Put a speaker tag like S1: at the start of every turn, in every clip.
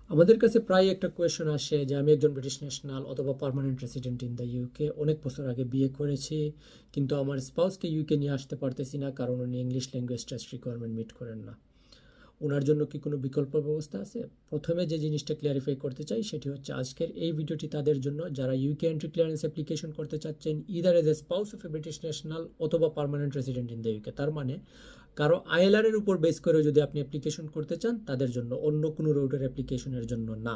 S1: আমাদের কাছে প্রায় একটা কোয়েশ্চেন আসে যে আমি একজন ব্রিটিশ ন্যাশনাল অথবা permanent resident in the UK, অনেক বছর আগে বিয়ে করেছি, কিন্তু আমার স্পাউসকে ইউকে নিয়ে আসতে পারতেছি না কারণ উনি English language test requirement meet করেন না। ওনার জন্য কি কোনো বিকল্প ব্যবস্থা আছে? প্রথমে যে জিনিসটা ক্লিয়ারিফাই করতে চাই সেটি হচ্ছে আজকের এই ভিডিওটি তাদের জন্য যারা ইউকে এন্ট্রি ক্লিয়ারেন্স অ্যাপ্লিকেশন করতে চাচ্ছেন either as a spouse of a British national অথবা permanent resident in the UK. তার মানে কারো আইএলআর এর উপর বেস করে যদি আপনি অ্যাপ্লিকেশন করতে চান তাদের জন্য, অন্য কোনো রুটের অ্যাপ্লিকেশনের জন্য না।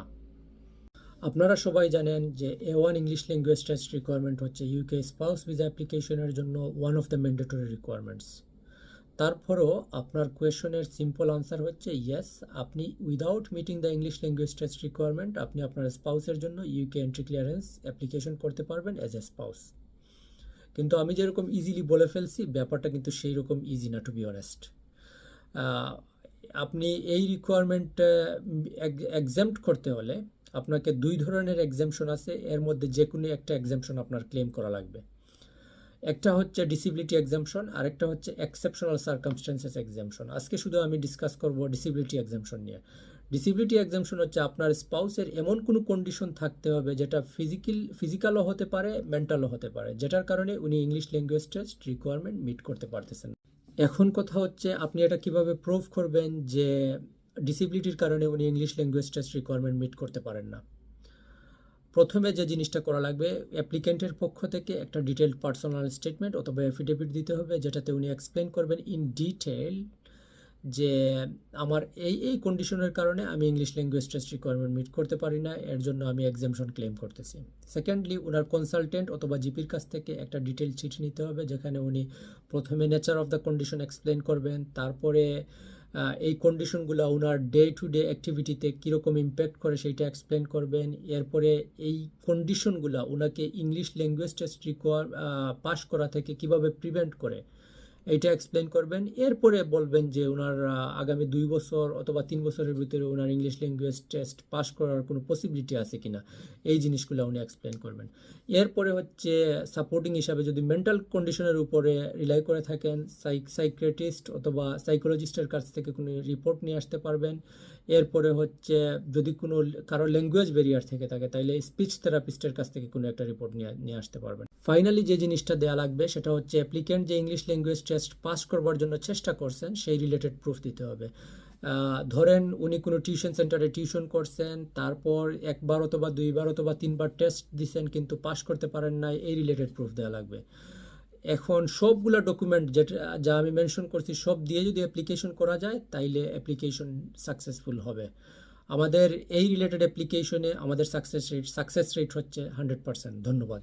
S1: আপনারা সবাই জানেন যে A1 English language test requirement হচ্ছে ইউকে স্পাউস ভিসা অ্যাপ্লিকেশনের জন্য one of the mandatory requirements. তারপরও আপনার কোয়েশনের সিম্পল আনসার হচ্ছে ইয়েস, আপনি without meeting the English language test requirement আপনি আপনার স্পাউসের জন্য ইউকে এন্ট্রি ক্লিয়ারেন্স অ্যাপ্লিকেশন করতে পারবেন অ্যাজ এ স্পাউস। কিন্তু আমি যেরকম ইজিলি বলে ফেলছি, ব্যাপারটা কিন্তু সেই রকম ইজি না, টু বি অনেস্ট। আপনি এই রিকোয়ারমেন্ট এক্সাম্পট করতে হলে আপনাকে দুই ধরনের এক্সাম্পশন আছে, এর মধ্যে যে কোনো একটা এক্সাম্পশন আপনার ক্লেম করা লাগবে। একটা হচ্ছে ডিসেবিলিটি এক্সাম্পশন, আর একটা হচ্ছে এক্সেপশনাল সার্কামস্টেন্সেস এক্সাম্পশন। আজকে শুধু আমি ডিসকাস করব ডিসেবিলিটি এক্সাম্পশন নিয়ে। ডিসেবিলিটি এক্সাম্পশন হচ্ছে আপনার স্পাউসের এমন কোনো কন্ডিশন থাকতে হবে যেটা ফিজিক্যালও হতে পারে, মেন্টালও হতে পারে, যেটার কারণে উনি English language test requirement meet করতে পারতেছেন। এখন কথা হচ্ছে আপনি এটা কিভাবে প্রুভ করবেন যে ডিসেবিলিটির কারণে উনি English language test requirement meet করতে পারেন না। প্রথমে যে জিনিসটা করা লাগবে, অ্যাপ্লিকেন্টের পক্ষ থেকে একটা ডিটেইলড পার্সোনাল স্টেটমেন্ট অথবা অ্যাফিডেভিট দিতে হবে, যেটাতে উনি এক্সপ্লেন করবেন ইন ডিটেইল যে আমার এই এই কন্ডিশনের কারণে আমি English language test requirement meet করতে পারি না, এর জন্য আমি এক্সামশন ক্লেম করতেছি। সেকেন্ডলি, ওনার কনসালটেন্ট অথবা জিপির কাছ থেকে একটা ডিটেইল চিঠি নিতে হবে, যেখানে উনি প্রথমে nature of the condition explain করবেন, তারপরে এই কন্ডিশনগুলো ওনার ডে টু ডে অ্যাক্টিভিটিতে কীরকম ইম্প্যাক্ট করে সেইটা এক্সপ্লেন করবেন। এরপরে এই কন্ডিশনগুলো ওনাকে ইংলিশ ল্যাঙ্গুয়েজ টেস্ট পাস করা থেকে কিভাবে প্রিভেন্ট করে এইটা এক্সপ্লেন করবেন। এরপরে বলবেন যে ওনার আগামী 2 বছর অথবা 3 বছরের ভিতরে ওনার ইংলিশ ল্যাঙ্গুয়েজ টেস্ট পাস করার কোনো পসিবিলিটি আছে কিনা, এই জিনিসগুলো উনি এক্সপ্লেন করবেন। এরপরে হচ্ছে সাপোর্টিং হিসাবে যদি মেন্টাল কন্ডিশনের উপরে রিলাই করে থাকেন, সাইকিয়াট্রিস্ট অথবা সাইকোলজিস্টের কাছ থেকে কোনো রিপোর্ট নিয়ে আসতে পারবেন। এরপরে হচ্ছে যদি কোনো কারো ল্যাঙ্গুয়েজ ব্যারিয়ার থেকে থাকে তাইলে স্পিচ থেরাপিস্টের কাছ থেকে কোনো একটা রিপোর্ট নিয়ে আসতে পারবেন। ফাইনালি যে জিনিসটা দেওয়া লাগবে সেটা হচ্ছে অ্যাপ্লিকেন্ট যে ইংলিশ ল্যাঙ্গুয়েজ টেস্ট পাস করবার জন্য চেষ্টা করছেন সেই রিলেটেড প্রুফ দিতে হবে। ধরেন উনি কোনো টিউশন সেন্টারে টিউশন করছেন, তারপর একবার অথবা 2বার অথবা 3বার টেস্ট দিচ্ছেন কিন্তু পাস করতে পারেন নাই, এই রিলেটেড প্রুফ দেওয়া লাগবে। এখন সবগুলো ডকুমেন্ট যা আমি মেনশন করছি সব দিয়ে যদি অ্যাপ্লিকেশন করা যায় তাইলে অ্যাপ্লিকেশন সাকসেসফুল হবে। আমাদের এই রিলেটেড অ্যাপ্লিকেশনে আমাদের সাকসেস রেট হচ্ছে 100%। ধন্যবাদ।